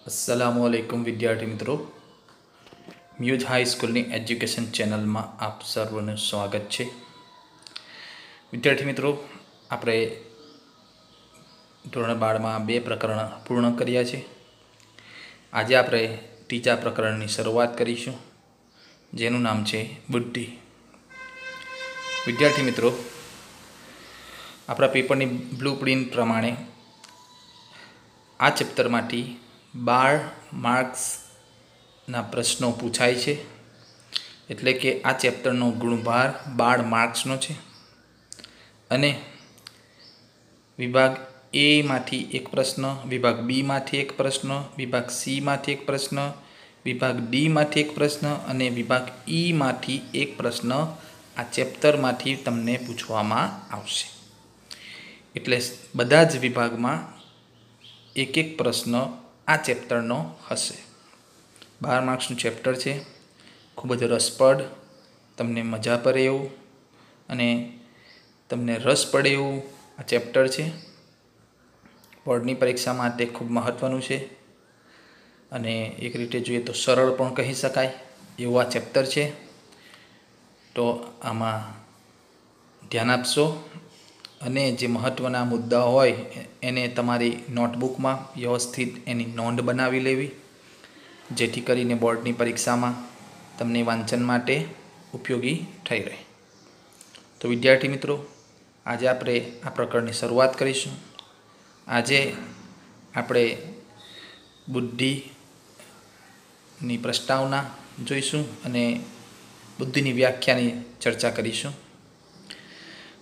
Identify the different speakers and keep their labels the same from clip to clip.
Speaker 1: अस्सलामुअलैकुम विद्यार्थी मित्रों, म्यूज हाईस्कूलની એજ્યુકેશન ચેનલમાં આપ સર્વનું સ્વાગત છે। વિદ્યાર્થી મિત્રો, આપણે ધોરણ 12માં 2 પ્રકરણ પૂર્ણ કર્યા છે। આજે આપણે ત્રીજા પ્રકરણની શરૂઆત કરીશું, જેનું નામ છે બુદ્ધિ। વિદ્યાર્થી મિત્રો, આપણા પેપરની બ્લુપ્રિન્ટ પ્રમાણે આ ચેપ્ટરમાંથી 12 માર્ક્સના પ્રશ્નો પૂછાય છે, એટલે કે આ ચેપ્ટરનો ગુણભાર 12 માર્ક્સનો છે અને વિભાગ એ માંથી એક પ્રશ્ન, વિભાગ બી માંથી એક પ્રશ્ન, વિભાગ સી માંથી એક પ્રશ્ન, વિભાગ ડી માંથી એક પ્રશ્ન અને વિભાગ ઈ માંથી એક પ્રશ્ન આ ચેપ્ટરમાંથી તમને પૂછવામાં આવશે। એટલે બધા જ વિભાગમાં એક એક પ્રશ્ન આ ચેપ્ટરનો હશે। 12 માર્ક્સનું ચેપ્ટર છે, ખૂબ જ રસપ્રદ, તમને મજા પડે એવું અને તમને રસ પડે એવું આ ચેપ્ટર છે। બોર્ડની પરીક્ષા માટે ખૂબ મહત્ત્વનું છે અને એક રીતે જોઈએ તો સરળ પણ કહી શકાય એવું આ ચેપ્ટર છે। તો આમાં ધ્યાન આપશો અને જે મહત્ત્વના મુદ્દાઓ હોય એને તમારી નોટબુકમાં વ્યવસ્થિત એની નોંધ બનાવી લેવી, જેથી કરીને બોર્ડની પરીક્ષામાં તમને વાંચન માટે ઉપયોગી થઈ રહે। તો વિદ્યાર્થી મિત્રો, આજે આપણે આ પ્રકરણની શરૂઆત કરીશું। આજે આપણે બુદ્ધિની પ્રસ્તાવના જોઈશું અને બુદ્ધિની વ્યાખ્યાની ચર્ચા કરીશું।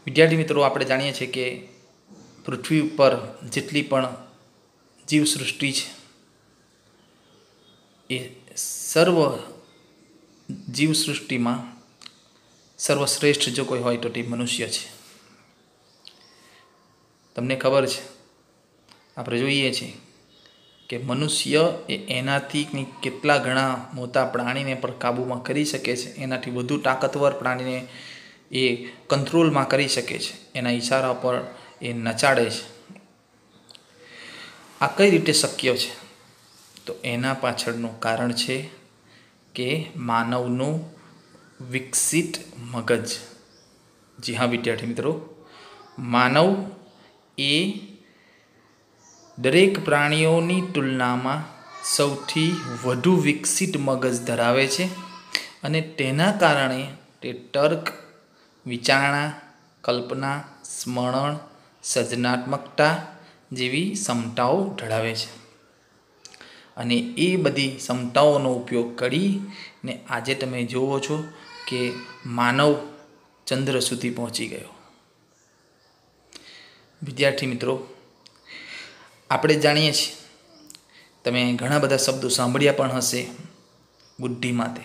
Speaker 1: વિદ્યાર્થી મિત્રો, આપણે જાણીએ છીએ કે પૃથ્વી ઉપર જેટલી પણ જીવસૃષ્ટિ છે એ સર્વ જીવસૃષ્ટિમાં સર્વશ્રેષ્ઠ જો કોઈ હોય તો તે મનુષ્ય છે। તમને ખબર છે, આપણે જોઈએ છીએ કે મનુષ્ય એ એનાથી કેટલા ઘણા મોટા પ્રાણીને પણ કાબૂમાં કરી શકે છે, એનાથી વધુ તાકાતવર પ્રાણીને એ કંટ્રોલમાં કરી શકે છે, એના ઈશારા પર એ નચાડે છે। આ કઈ રીતે શક્ય છે? તો એના પાછળનું કારણ છે કે માનવનું વિકસિત મગજ। જી હા વિદ્યાર્થી મિત્રો, માનવ એ દરેક પ્રાણીઓની તુલનામાં સૌથી વધુ વિકસિત મગજ ધરાવે છે અને તેના કારણે તે તર્ક, વિચારણા, કલ્પના, સ્મરણ, સર્જનાત્મકતા જેવી ક્ષમતાઓ ધરાવે છે અને એ બધી ક્ષમતાઓનો ઉપયોગ કરીને આજે તમે જુઓ છો કે માનવ ચંદ્ર સુધી પહોંચી ગયો। વિદ્યાર્થી મિત્રો, આપણે જાણીએ છીએ, તમે ઘણા બધા શબ્દો સાંભળ્યા પણ હશે બુદ્ધિ માટે।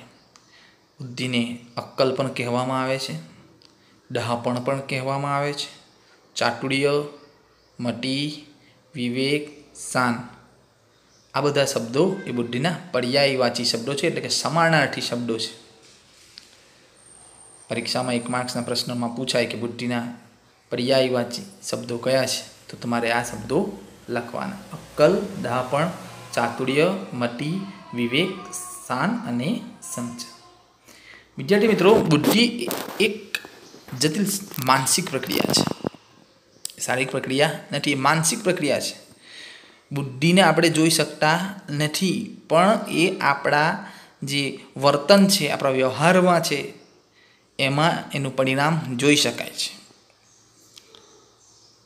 Speaker 1: બુદ્ધિને અક્કલ પણ કહેવામાં આવે છે, ડહાપણ પણ કહેવામાં આવે છે, ચાતુર્ય, મતિ, વિવેક, શાન, આ બધા શબ્દો એ બુદ્ધિના પર્યાયવાચી શબ્દો છે, એટલે કે સમાનાર્થી શબ્દો છે। પરીક્ષામાં 1 માર્ક્સના પ્રશ્નમાં પૂછાય કે બુદ્ધિના પર્યાયવાચી શબ્દો કયા છે, તો તમારે આ શબ્દો લખવાના: અક્કલ, ડહાપણ, ચાતુર્ય, મતિ, વિવેક, શાન અને સંચ। વિદ્યાર્થી મિત્રો, બુદ્ધિ એક જટિલ માનસિક પ્રક્રિયા છે, શારીરિક પ્રક્રિયા નથી, માનસિક પ્રક્રિયા છે। બુદ્ધિને આપણે જોઈ શકતા નથી, પણ એ આપણા જે વર્તન છે, આપણા વ્યવહારમાં છે, એમાં એનું પરિણામ જોઈ શકાય છે।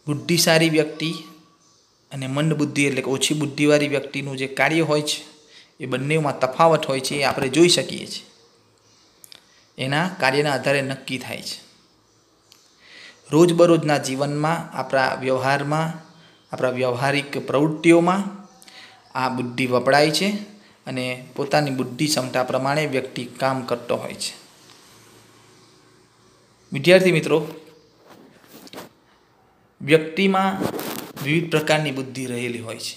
Speaker 1: બુદ્ધિશાળી વ્યક્તિ અને મંદ બુદ્ધિ એટલે કે ઓછી બુદ્ધિવાળી વ્યક્તિનું જે કાર્ય હોય છે એ બંનેમાં તફાવત હોય છે, એ આપણે જોઈ શકીએ છીએ, એના કાર્યના આધારે નક્કી થાય છે। રોજબરોજના જીવનમાં, આપણા વ્યવહારમાં, આપણા વ્યવહારિક પ્રવૃત્તિઓમાં આ બુદ્ધિ વપરાય છે અને પોતાની બુદ્ધિ ક્ષમતા પ્રમાણે વ્યક્તિ કામ કરતો હોય છે। વિદ્યાર્થી મિત્રો, વ્યક્તિમાં વિવિધ પ્રકારની બુદ્ધિ રહેલી હોય છે,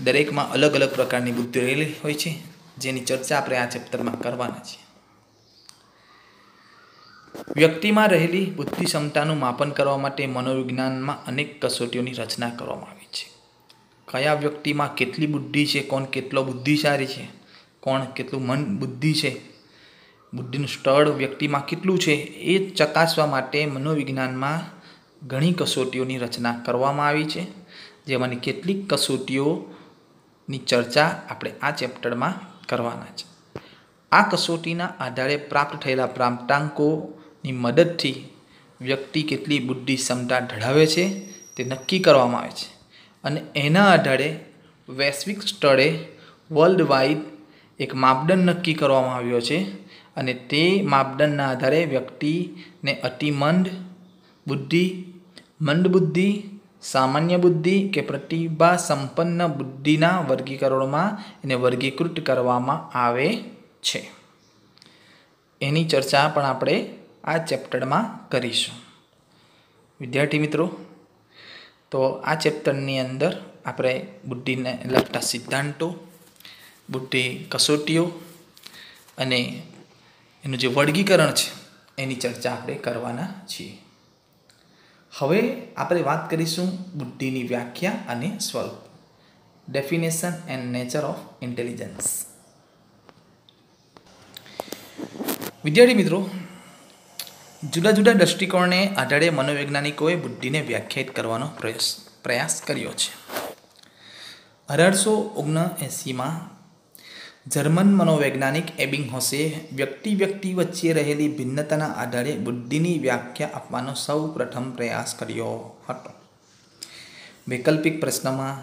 Speaker 1: દરેકમાં અલગ અલગ પ્રકારની બુદ્ધિ રહેલી હોય છે, જેની ચર્ચા આપણે આ ચેપ્ટરમાં કરવાના છીએ। વ્યક્તિમાં રહેલી બુદ્ધિ ક્ષમતાનું માપન કરવા માટે મનોવિજ્ઞાનમાં અનેક કસોટીઓની રચના કરવામાં આવી છે। કયા વ્યક્તિમાં કેટલી બુદ્ધિ છે, કોણ કેટલો બુદ્ધિશાળી છે, કોણ કેટલું મન બુદ્ધિ છે, બુદ્ધિનું સ્તર વ્યક્તિમાં કેટલું છે, એ ચકાસવા માટે મનોવિજ્ઞાનમાં ઘણી કસોટીઓની રચના કરવામાં આવી છે, જેમાંની કેટલીક કસોટીઓની ચર્ચા આપણે આ ચેપ્ટરમાં કરવાના છે. આ કસોટીના આધારે પ્રાપ્ત થયેલા પ્રાપ્તાંકોની મદદથી વ્યક્તિ કેટલી બુદ્ધિ ક્ષમતા ધરાવે છે તે નક્કી કરવામાં આવે છે, અને એના આધારે વૈશ્વિક સ્તરે વર્લ્ડ વાઇડ એક માપદંડ નક્કી કરવામાં આવ્યો છે, અને તે માપદંડના આધારે વ્યક્તિને અતિમંદ બુદ્ધિ, મંદ બુદ્ધિ, સામાન્ય બુદ્ધિ કે પ્રતિભા સંપન્ન બુદ્ધિના વર્ગીકરણોમાં એને વર્ગીકૃત કરવામાં આવે છે. એની ચર્ચા પણ આપણે આ ચેપ્ટરમાં કરીશું. વિદ્યાર્થી મિત્રો, તો આ ચેપ્ટરની અંદર આપણે બુદ્ધિને લગતા સિદ્ધાંતો, બુદ્ધિ કસોટીઓ અને એનું જે વર્ગીકરણ છે એની ચર્ચા આપણે કરવાના છીએ. હવે આપણે વાત કરીશું બુદ્ધિની વ્યાખ્યા અને સ્વરૂપ, definition and nature of intelligence. વિદ્યાર્થી મિત્રો, જુદા જુદા દૃષ્ટિકોણને આધારે મનોવૈજ્ઞાનિકોએ બુદ્ધિને વ્યાખ્યાયિત કરવાનો પ્રયાસ કર્યો છે. 1879માં જર્મન મનોવૈજ્ઞાનિક એબિંગહોસે વ્યક્તિ વચ્ચે રહેલી ભિન્નતાના આધારે બુદ્ધિની વ્યાખ્યા આપવાનો સૌ પ્રથમ પ્રયાસ કર્યો હતો. વૈકલ્પિક પ્રશ્નમાં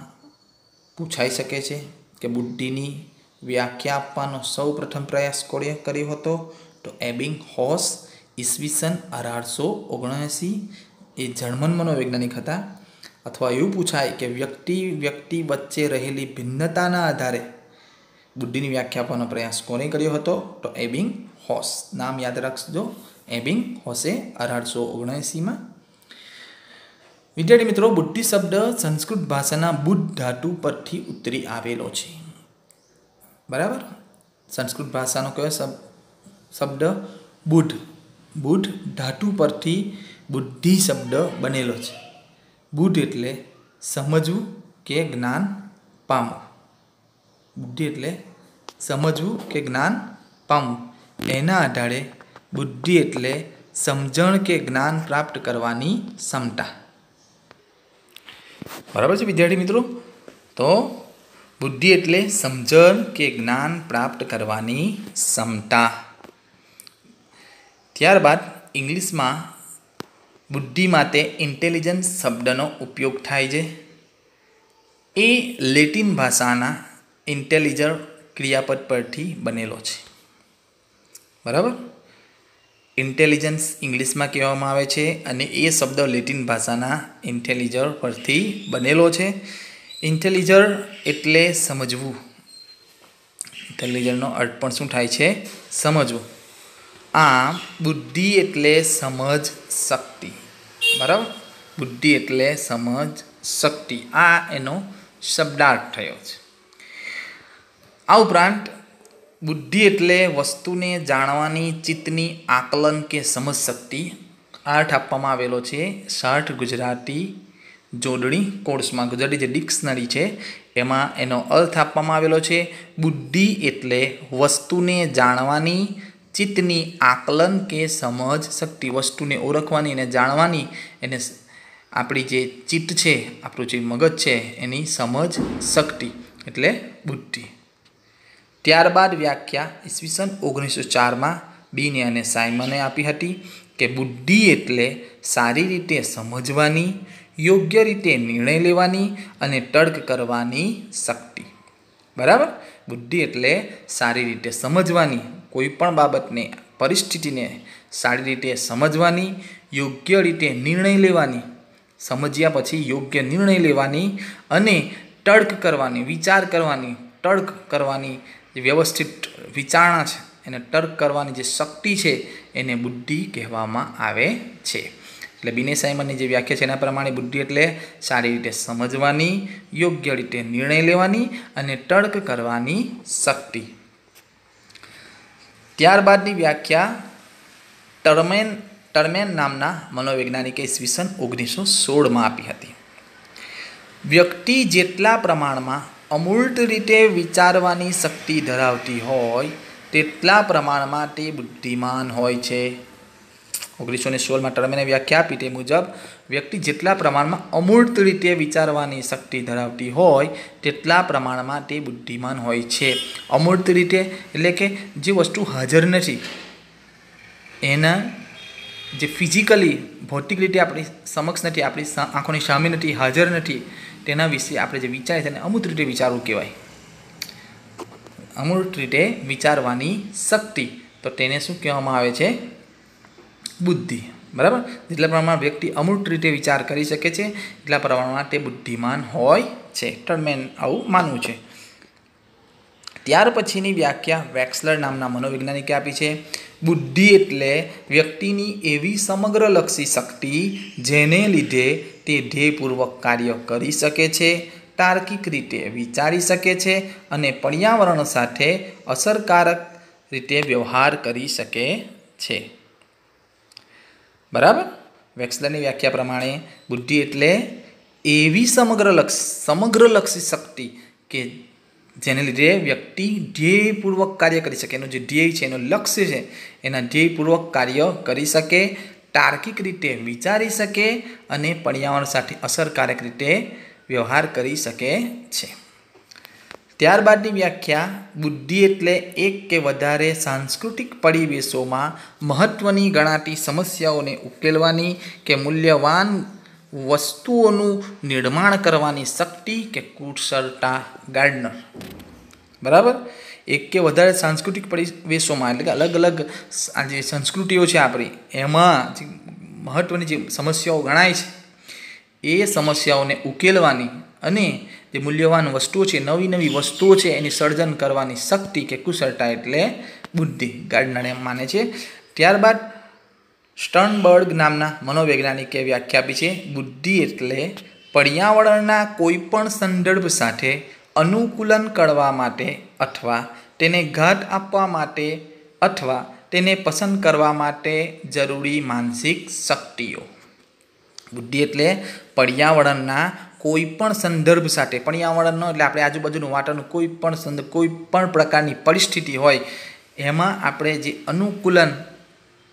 Speaker 1: પૂછાઈ શકે છે કે બુદ્ધિની વ્યાખ્યા આપવાનો સૌ પ્રથમ પ્રયાસ કોણે કર્યો હતો? તો એબિંગહોસ ઈસવીસન 1879 એ જર્મન મનોવૈજ્ઞાનિક હતા. અથવા એવું પૂછાય કે વ્યક્તિ વચ્ચે રહેલી ભિન્નતાના આધારે બુદ્ધિની વ્યાખ્યા આપવાનો પ્રયાસ કોણે કર્યો હતો? તો એબિંગહોસ. નામ યાદ રાખજો, એબિંગહોસે 1879માં. વિદ્યાર્થી મિત્રો, બુદ્ધિ શબ્દ સંસ્કૃત ભાષાના બુદ્ધ ધાતુ પરથી ઉતરી આવેલો છે. બરાબર, સંસ્કૃત ભાષાનો કયો શબ્દ? બુદ્ધ. બુદ્ધ ધાતુ પરથી બુદ્ધિ શબ્દ બનેલો છે. બુદ્ધ એટલે સમજવું કે જ્ઞાન પામવું. બુદ્ધિ એટલે સમજવું કે જ્ઞાન પામવું. એના આધારે બુદ્ધિ એટલે સમજણ કે જ્ઞાન પ્રાપ્ત કરવાની ક્ષમતા. બરાબર છે વિદ્યાર્થી મિત્રો? તો બુદ્ધિ એટલે સમજણ કે જ્ઞાન પ્રાપ્ત કરવાની ક્ષમતા. ત્યારબાદ ઇંગ્લિશમાં બુદ્ધિ માટે ઇન્ટેલિજન્સ શબ્દનો ઉપયોગ થાય છે. એ લેટિન ભાષાના ઇન્ટેલિજર ક્રિયાપદ પરથી બનેલો છે. બરાબર, ઇન્ટેલિજન્સ ઇંગ્લિશમાં કહેવામાં આવે છે અને એ શબ્દ લેટિન ભાષાના ઇન્ટેલિજર પરથી બનેલો છે. ઇન્ટેલિજર એટલે સમજવું. ઇન્ટેલિજરનો અર્થ પણ શું થાય છે? સમજવું. આમ બુદ્ધિ એટલે સમજ શક્તિ. બરાબર, બુદ્ધિ એટલે સમજ શક્તિ. આ એનો શબ્દાર્થ થયો છે. આ ઉપરાંત બુદ્ધિ એટલે વસ્તુને જાણવાની ચિત્તની આકલન કે સમજ શક્તિ. અર્થ આપવામાં આવેલો છે સાઠ ગુજરાતી જોડણી કોર્સમાં. ગુજરાતી જે ડિક્શનરી છે એમાં એનો અર્થ આપવામાં આવેલો છે. બુદ્ધિ એટલે વસ્તુને જાણવાની ચિત્તની આકલન કે સમજ શક્તિ. વસ્તુને ઓળખવાની અને જાણવાની, એને આપણી જે ચિત્ત છે, આપણું જે મગજ છે, એની સમજ શક્તિ એટલે બુદ્ધિ. ત્યારબાદ વ્યાખ્યા ઈસવીસન 1904માં બીને અને સાયમને આપી હતી કે બુદ્ધિ એટલે સારી રીતે સમજવાની, યોગ્ય રીતે નિર્ણય લેવાની અને તર્ક કરવાની શક્તિ. બરાબર, બુદ્ધિ એટલે સારી રીતે સમજવાની, કોઈ પણ બાબતને, પરિસ્થિતિને સારી રીતે સમજવાની, યોગ્ય રીતે નિર્ણય લેવાની, સમજ્યા પછી યોગ્ય નિર્ણય લેવાની અને તર્ક કરવાની, વિચાર કરવાની, તર્ક કરવાની જે વ્યવસ્થિત વિચારણા છે એને તર્ક કરવાની જે શક્તિ છે એને બુદ્ધિ કહેવામાં આવે છે. એટલે બીને સાયમનની જે વ્યાખ્યા છે એના પ્રમાણે બુદ્ધિ એટલે સારી રીતે સમજવાની, યોગ્ય રીતે નિર્ણય લેવાની અને તર્ક કરવાની શક્તિ. ત્યારબાદની વ્યાખ્યા ટર્મેન નામના મનોવૈજ્ઞાનિકે ઈસવીસન 1916માં આપી હતી. વ્યક્તિ જેટલા પ્રમાણમાં અમૂર્ત રીતે વિચારવાની શક્તિ ધરાવતી હોય તેટલા પ્રમાણમાં તે બુદ્ધિમાન હોય છે. 1916માં ટર્મેને વ્યાખ્યા આપી તે મુજબ વ્યક્તિ જેટલા પ્રમાણમાં અમૂર્ત રીતે વિચારવાની શક્તિ ધરાવતી હોય તેટલા પ્રમાણમાં તે બુદ્ધિમાન હોય છે. અમૂર્ત રીતે એટલે કે જે વસ્તુ હાજર નથી, એના જે ફિઝિકલી ભૌતિક રીતે આપણી સમક્ષ નથી, આપણી આંખોની સામે નથી, હાજર નથી, તેના વિશે આપણે જે વિચારીએ તેને અમૂર્ત રીતે વિચારવું કહેવાય. અમૂર્ત રીતે વિચારવાની શક્તિ, તો તેને શું કહેવામાં આવે છે? બુદ્ધિ. બરાબર. જેટલા પ્રમાણમાં વ્યક્તિ અમૂર્ત રીતે વિચાર કરી શકે છે એટલા પ્રમાણમાં તે બુદ્ધિમાન હોય છે. ટર્મેન આવું માનવું છે. ત્યાર પછીની વ્યાખ્યા વેક્સલર નામના મનોવૈજ્ઞાનિકે આપી છે. બુદ્ધિ એટલે વ્યક્તિની એવી સમગ્રલક્ષી શક્તિ જેને લીધે તે ધ્યેયપૂર્વક કાર્ય કરી શકે છે, તાર્કિક રીતે વિચારી શકે છે અને પર્યાવરણ સાથે અસરકારક રીતે વ્યવહાર કરી શકે છે. બરાબર. વેક્સલરની વ્યાખ્યા પ્રમાણે બુદ્ધિ એટલે એવી સમગ્રલક્ષી શક્તિ કે જેને લીધે વ્યક્તિ ધ્યેયપૂર્વક કાર્ય કરી શકે, એનું જે ધ્યેય છે, એનું લક્ષ્ય છે, એના ધ્યેયપૂર્વક કાર્ય કરી શકે, તાર્કિક રીતે વિચારી શકે અને પર્યાવરણ સાથે અસરકારક રીતે વ્યવહાર કરી શકે છે. ત્યારબાદની વ્યાખ્યા બુદ્ધિ એટલે એક કે વધારે સાંસ્કૃતિક પરિવેશોમાં મહત્ત્વની ગણાતી સમસ્યાઓને ઉકેલવાની કે મૂલ્યવાન વસ્તુઓનું નિર્માણ કરવાની શક્તિ કે કુશળતા. ગાર્ડનર. બરાબર. એક કે વધારે સાંસ્કૃતિક પરિવેશોમાં એટલે કે અલગ અલગ આ જે સંસ્કૃતિઓ છે આપણી, એમાં જે મહત્ત્વની જે સમસ્યાઓ ગણાય છે એ સમસ્યાઓને ઉકેલવાની અને જે મૂલ્યવાન વસ્તુઓ છે, નવી નવી વસ્તુઓ છે, એની સર્જન કરવાની શક્તિ કે કુશળતા એટલે બુદ્ધિ. ગાર્ડનર એમ માને છે. ત્યારબાદ સ્ટર્નબર્ગ નામના મનોવૈજ્ઞાનિકે વ્યાખ્યા આપી છે. બુદ્ધિ એટલે પર્યાવરણના કોઈપણ સંદર્ભ સાથે અનુકૂલન કરવા માટે અથવા તેને ઘાત આપવા માટે અથવા તેને પસંદ કરવા માટે જરૂરી માનસિક શક્તિઓ. બુદ્ધિ એટલે પર્યાવરણના કોઈ પણ સંદર્ભ સાથે, પર્યાવરણનો એટલે આપણે આજુબાજુનું વાતાવરણ, કોઈ પણ પ્રકારની પરિસ્થિતિ હોય એમાં આપણે જે અનુકૂલન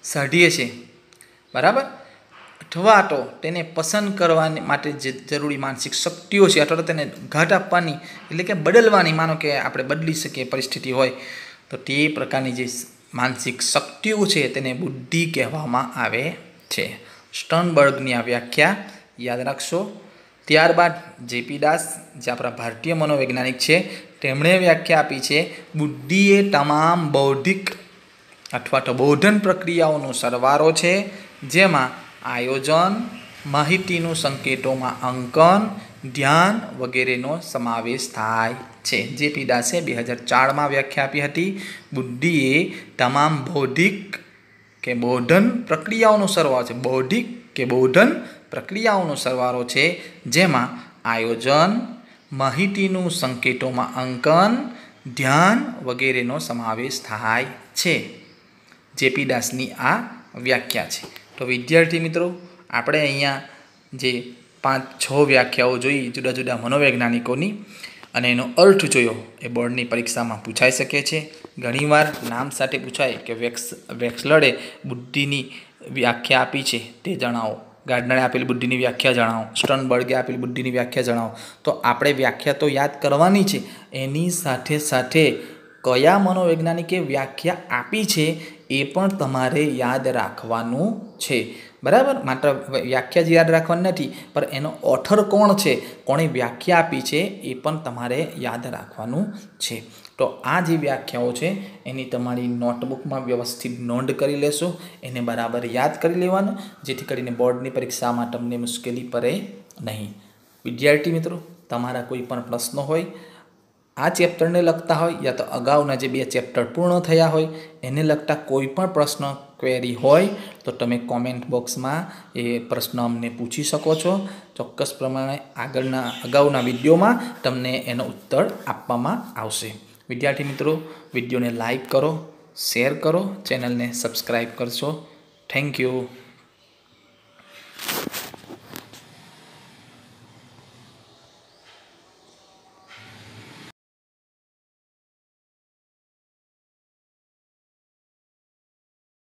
Speaker 1: સાધીએ છીએ, બરાબર, અથવા તો તેને પસંદ કરવા માટે જે જરૂરી માનસિક શક્તિઓ છે, અથવા તો તેને ઘાટ આપવાની એટલે કે બદલવાની, માનો કે આપણે બદલી શકીએ પરિસ્થિતિ હોય તો તે પ્રકારની જે માનસિક શક્તિઓ છે તેને બુદ્ધિ કહેવામાં આવે છે. સ્ટર્નબર્ગની આ વ્યાખ્યા યાદ રાખશો. ત્યારબાદ જેપી દાસ, જે આપણા ભારતીય મનોવૈજ્ઞાનિક છે, તેમણે વ્યાખ્યા આપી છે. બુદ્ધિ એ તમામ બૌદ્ધિક અથવા તો બોધન પ્રક્રિયાઓનો સરવાળો છે જેમાં આયોજન, માહિતીનું સંકેતોમાં અંકન, ધ્યાન વગેરેનો સમાવેશ થાય છે. જેપી દાસે 2004માં વ્યાખ્યા આપી હતી. બુદ્ધિ એ તમામ બૌદ્ધિક કે બોધન પ્રક્રિયાઓનો સરવાળો છે. બૌદ્ધિક કે બોધન પ્રક્રિયાઓનો સરવાળો છે જેમાં આયોજન, માહિતીનું સંકેતોમાં અંકન, ધ્યાન વગેરેનો સમાવેશ થાય છે. જેપી દાસની આ વ્યાખ્યા છે. તો વિદ્યાર્થી મિત્રો, આપણે અહીંયા જે 5-6 વ્યાખ્યાઓ જોઈ જુદા જુદા મનોવૈજ્ઞાનિકોની અને એનો અર્થ જોયો, એ બોર્ડની પરીક્ષામાં પૂછાઈ શકે છે. ઘણીવાર નામ સાથે પૂછાય કે વેક્સલરે બુદ્ધિની વ્યાખ્યા આપી છે તે જણાવો, ગાર્ડનરે આપેલી બુદ્ધિની વ્યાખ્યા જણાવો, સ્ટર્નબર્ગે આપેલી બુદ્ધિની વ્યાખ્યા જણાવો. તો આપણે વ્યાખ્યા તો યાદ કરવાની છે, એની સાથે સાથે કયા મનોવૈજ્ઞાનિકે વ્યાખ્યા આપી છે એ પણ તમારે યાદ રાખવાનું છે. બરાબર. માત્ર વ્યાખ્યા જ યાદ રાખવાની નથી, પણ એનો ઓથર કોણ છે, કોણે વ્યાખ્યા આપી છે એ પણ તમારે યાદ રાખવાનું છે. તો આ જે વ્યાખ્યાઓ છે એની તમારી નોટબુકમાં વ્યવસ્થિત નોંધ કરી લેશો, એને બરાબર યાદ કરી લેવાનું, જેથી કરીને બોર્ડની પરીક્ષામાં તમને મુશ્કેલી પડે નહીં. વિદ્યાર્થી મિત્રો, તમારા કોઈ પણ પ્રશ્નો હોય, આ ચેપ્ટરને લગતા હોય યા તો અગાઉના જે 2 ચેપ્ટર પૂર્ણ થયા હોય એને લગતા કોઈ પણ પ્રશ્ન, ક્વેરી હોય તો તમે કોમેન્ટ બોક્સમાં એ પ્રશ્ન અમને પૂછી શકો છો. ચોક્કસ પ્રમાણે અગાઉના વિડીયોમાં તમને એનો ઉત્તર આપવામાં આવશે. વિદ્યાર્થી મિત્રો, વિડીયોને લાઈક કરો, શેર કરો, ચેનલને સબસ્ક્રાઈબ કરશો. Thank you.